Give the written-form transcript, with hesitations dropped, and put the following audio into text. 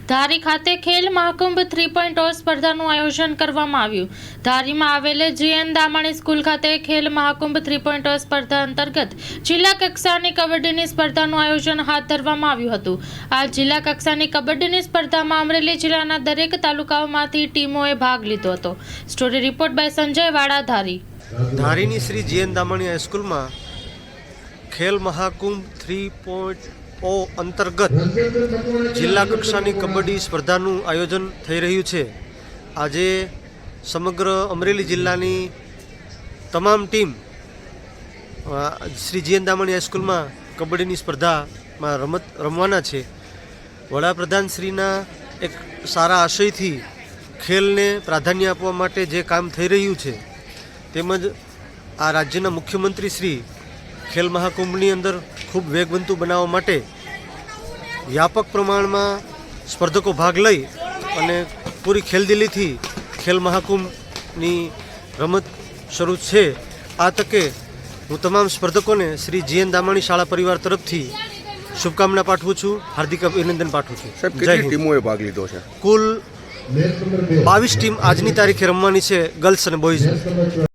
ધારી ખાતે ખેલ મહાકુંભ 3.0 સ્પર્ધાનું આયોજન કરવામાં આવ્યું। ધારીમાં આવેલ જીએન દામાણી સ્કૂલ ખાતે ખેલ મહાકુંભ 3.0 સ્પર્ધા અંતર્ગત જિલ્લા કક્ષાની કબડ્ડીની સ્પર્ધાનું આયોજન હાથ ધરવામાં આવ્યું હતું। આ જિલ્લા કક્ષાની કબડ્ડીની સ્પર્ધામાં અમરેલી જિલ્લાના દરેક તાલુકાઓમાંથી ટીમોએ ભાગ લીધો હતો। સ્ટોરી રિપોર્ટ બાય સંજય વાડા, ધારી। ધારીની શ્રી જીએન દામાણી હાઈસ્કૂલમાં ખેલ મહાકુંભ 3.0 અંતર્ગત જિલ્લા કક્ષાની કબડ્ડી સ્પર્ધાનું આયોજન થઈ રહ્યું છે। આજે સમગ્ર અમરેલી જિલ્લાની તમામ ટીમ શ્રી જીએન દામાણી હાઈસ્કૂલમાં કબડ્ડીની સ્પર્ધામાં રમવાના છે। વડાપ્રધાનશ્રીના એક સારા આશયથી ખેલને પ્રાધાન્ય આપવા માટે જે કામ થઈ રહ્યું છે, તેમજ આ રાજ્યના મુખ્યમંત્રી શ્રી ખેલ મહાકુંભની અંદર ખૂબ વેગવંતુ બનાવવા માટે વ્યાપક પ્રમાણમાં સ્પર્ધકો ભાગ લઈ અને પૂરી ખેલદિલીથી ખેલ મહાકુંભની રમત શરૂ છે। આ તકે હું તમામ સ્પર્ધકોને શ્રી જીએન દામાણી શાળા પરિવાર તરફથી શુભકામના પાઠવું છું, હાર્દિક અભિનંદન પાઠવું છું। સાહેબ, કેટલી ટીમોએ ભાગ લીધો છે? કુલ 22 ટીમ આજની તારીખે રમવાની છે, ગર્લ્સ અને બોયઝ।